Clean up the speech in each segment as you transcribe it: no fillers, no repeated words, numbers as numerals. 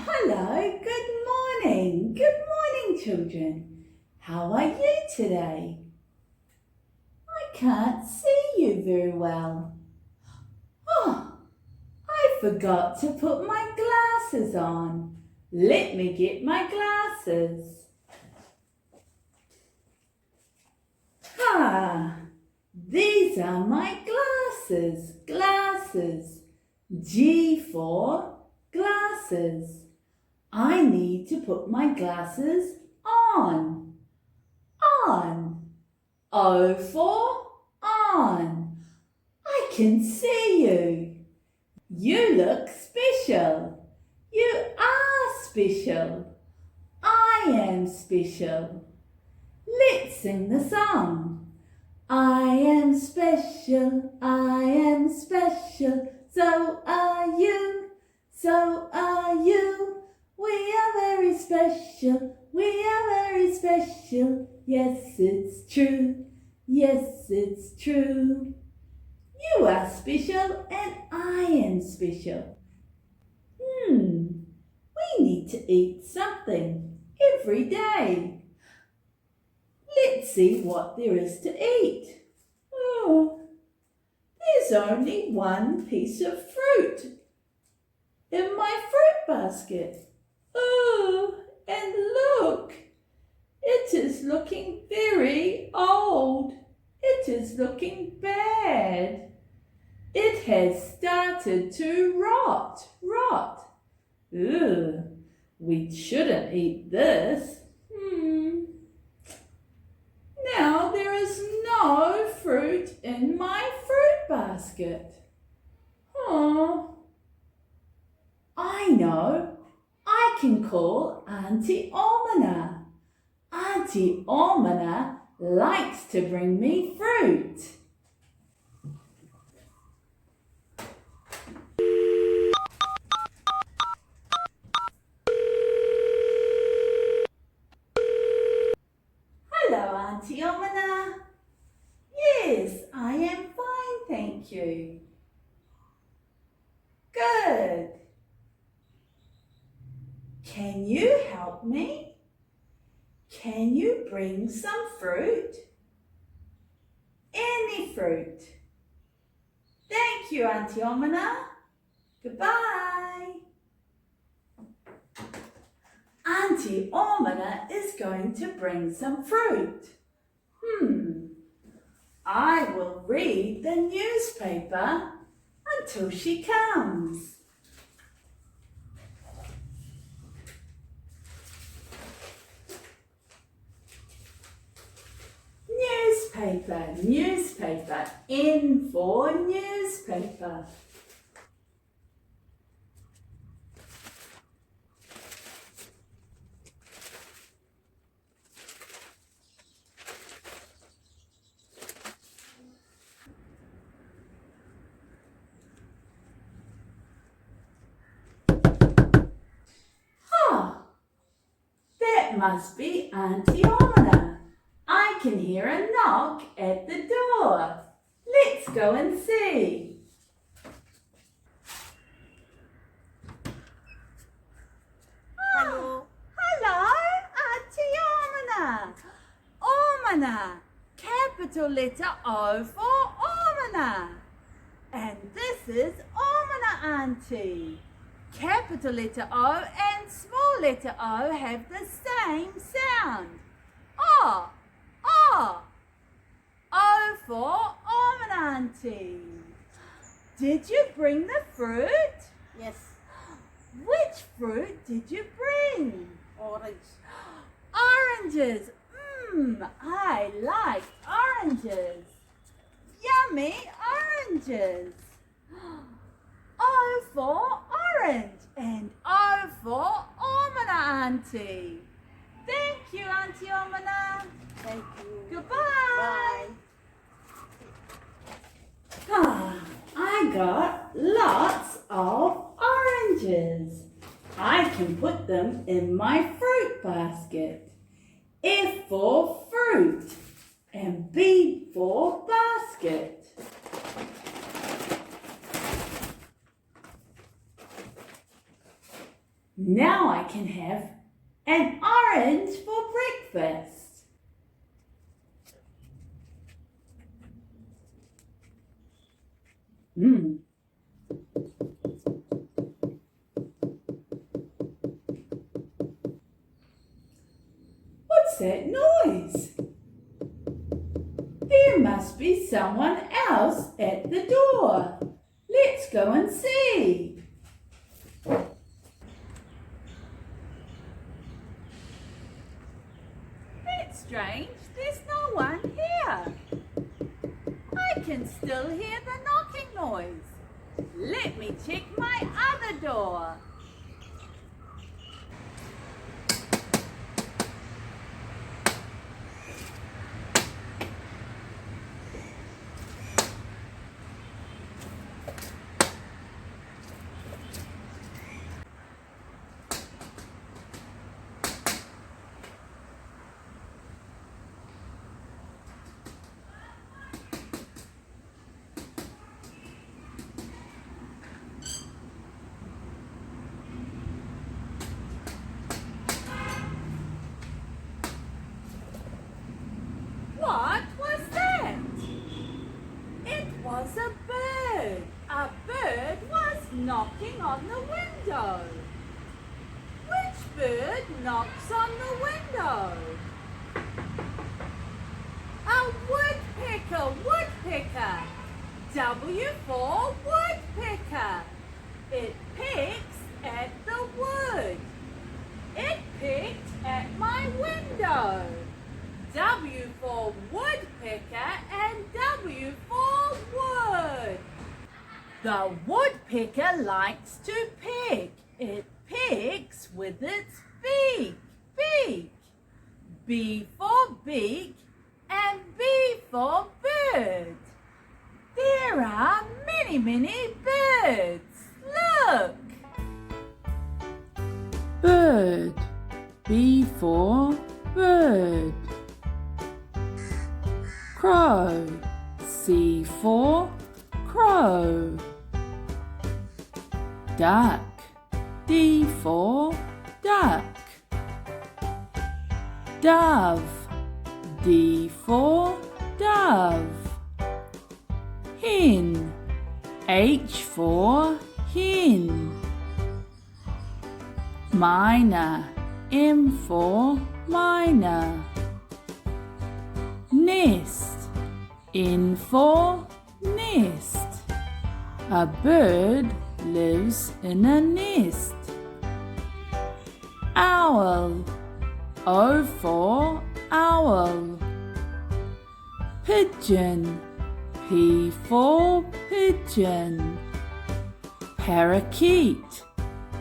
Hello, good morning. Good morning, children. How are you today? I can't see you very well. Oh, I forgot to put my glasses on. Let me get my glasses. These are my glasses. Glasses. G for glasses. I need to put my glasses on. On. O for on. I can see you. You look special. You are special. I am special. Let's sing the song. I am special. I am special. So are you. So are you. We are very special. We are very special. Yes, it's true. Yes, it's true. You are special and I am special. We need to eat something every day. Let's see what there is to eat. Oh, there's only one piece of fruit in my fruit basket. Oh, and look, it is looking very old. It is looking bad. It has started to rot. Ugh, we shouldn't eat this. Now there is no fruit in my fruit basket. Oh, I know. I can call Auntie Almana. Auntie Almana likes to bring me fruit. Hello, Auntie Almana. Yes, I am fine, thank you. Good. Can you help me? Can you bring some fruit? Any fruit. Thank you, Auntie Almana. Goodbye. Auntie Almana is going to bring some fruit. I will read the newspaper until she comes. Newspaper, N for newspaper. That must be Auntie Almana. I can hear a knock at the door. Let's go and see. Hello, Auntie Almana. Almana, capital letter O for Almana. And this is Almana Auntie. Capital letter O and small letter O have the same sound. O. O for Almana Auntie. Did you bring the fruit? Yes. Which fruit did you bring? Orange. Oranges. I like oranges. Yummy oranges. O for orange and O for Almana Auntie. Thank you, Auntie Almana. Thank you. Goodbye. Bye. I got lots of oranges. I can put them in my fruit basket. F for fruit and B for basket. Now I can have an orange for breakfast. What's that noise? There must be someone else at the door. Let's go and see. That's strange. There's no one here. I can still hear the knocking noise. Let me check my other door. What was that? It was a bird. A bird was knocking on the window. Which bird knocks on the window? A woodpecker, woodpecker. W for woodpecker. It picks at the wood. It picked at my window. W for woodpecker and W for wood. The woodpecker likes to pick. It picks with its beak, beak. B for beak and B for bird. There are many, many birds. Look! Bird. B for bird. Crow. C for crow. Duck. D for duck. Dove. D for dove. Hen. H for hen. Myna. M for myna. Nest. N for nest. A bird lives in a nest. Owl. O for owl. Pigeon. P for pigeon. Parakeet.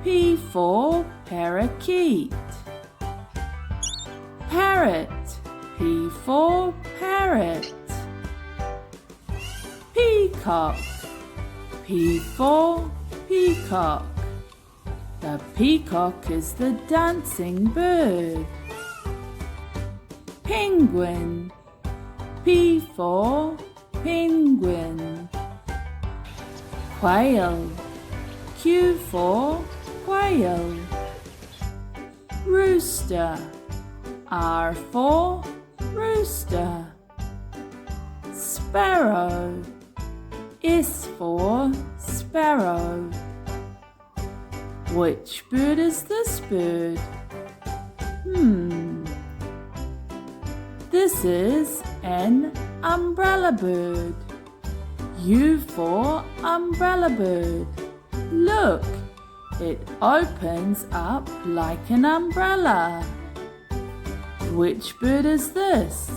P for parakeet. Parrot. P for parrot. Peacock. P for peacock. The peacock is the dancing bird. Penguin. P for penguin. Quail. Q for quail. Rooster. R for rooster. Sparrow. S for sparrow. Which bird is this bird? This is an umbrella bird. U for umbrella bird. Look, it opens up like an umbrella. Which bird is this?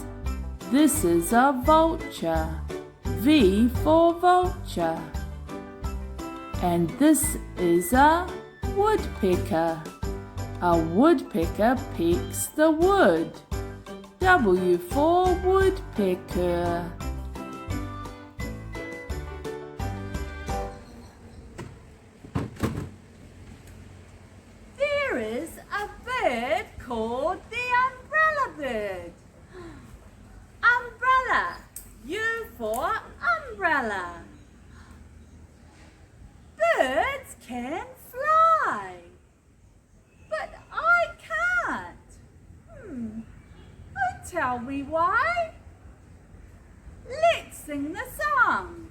This is a vulture. V for vulture. And this is a woodpecker. A woodpecker picks the wood. W for woodpecker. There is a bird called the umbrella bird. Umbrella. U for umbrella. Birds can fly. shall we, why? Let's sing the song.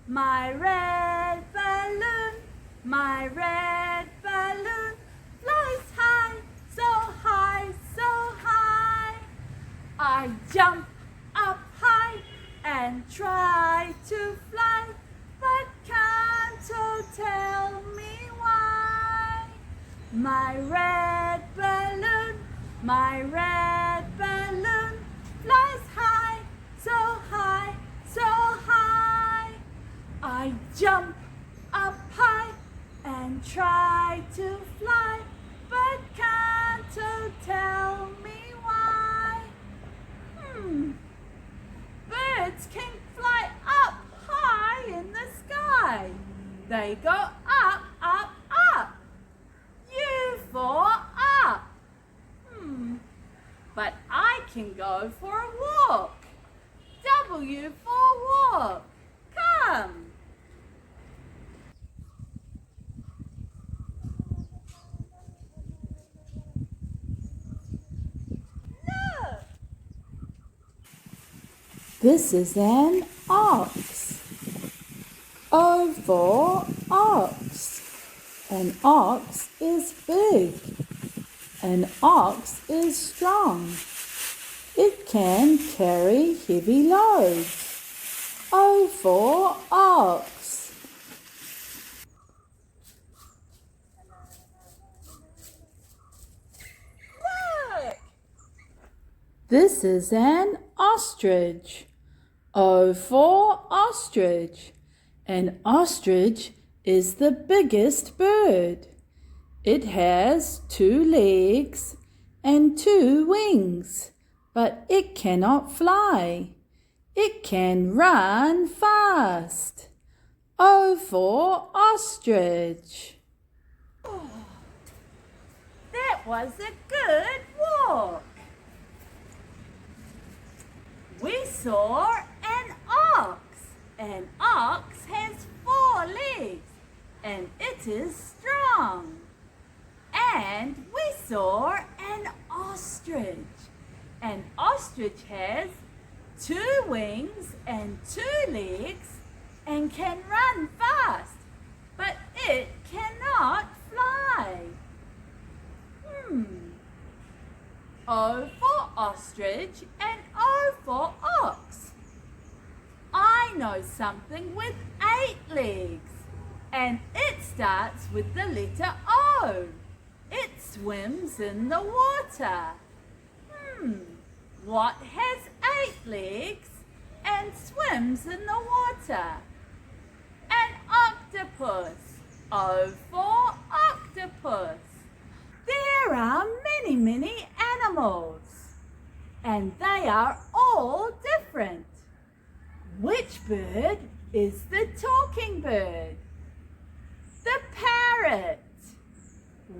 My red balloon, my red balloon flies high, so high, so high. I jump up high and try to fly, but can't you tell me why? My red balloon, my red balloon flies high, so high, so high. I jump up high and try to fly, but can't you tell me why? Birds can fly up high in the sky. They go up, up, up. U for up. But I can go for a walk. W for walk. Come. Look. This is an ox. O for ox. An ox is big. An ox is strong. It can carry heavy loads. O for ox. Look! This is an ostrich. O for ostrich. An ostrich is the biggest bird. It has 2 legs and 2 wings, but it cannot fly. It can run fast. O for ostrich. That was a good walk. We saw an ox. An ox has 4 legs and it is strong. And we saw an ostrich. An ostrich has 2 wings and 2 legs and can run fast, but it cannot fly. O for ostrich and O for ox. I know something with 8 legs, and it starts with the letter O. It swims in the water. What has 8 legs and swims in the water? An octopus. O for octopus. There are many, many animals, and they are all different. Which bird is the talking bird? The parrot.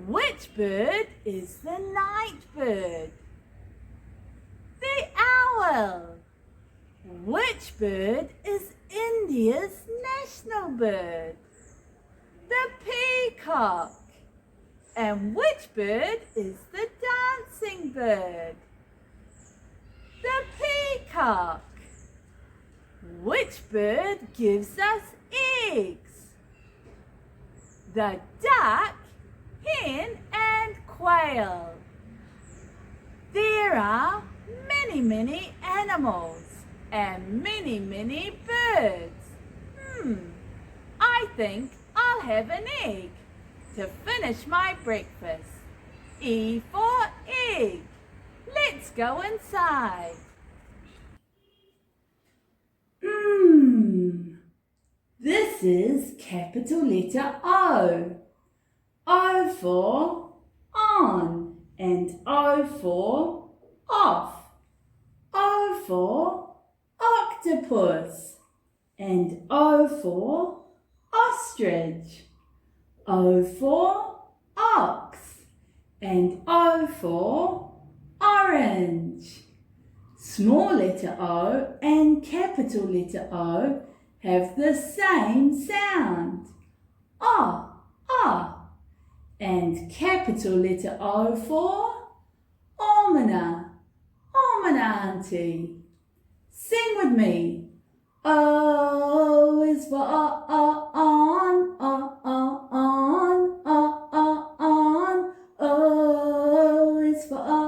Which bird is the night bird? The owl. Which bird is India's national bird? The peacock. And which bird is the dancing bird? The peacock. Which bird gives us eggs? The duck, hen, and quail. There are many, many animals and many, many birds. I think I'll have an egg to finish my breakfast. E for egg. Let's go inside. This is capital letter O. O for on and O for off. O for octopus and O for ostrich. O for ox and O for orange. Small letter O and capital letter O have the same sound. Ah, ah. And capital letter O for almoner. Almoner. Auntie. Sing with me. O is for on, on. O is for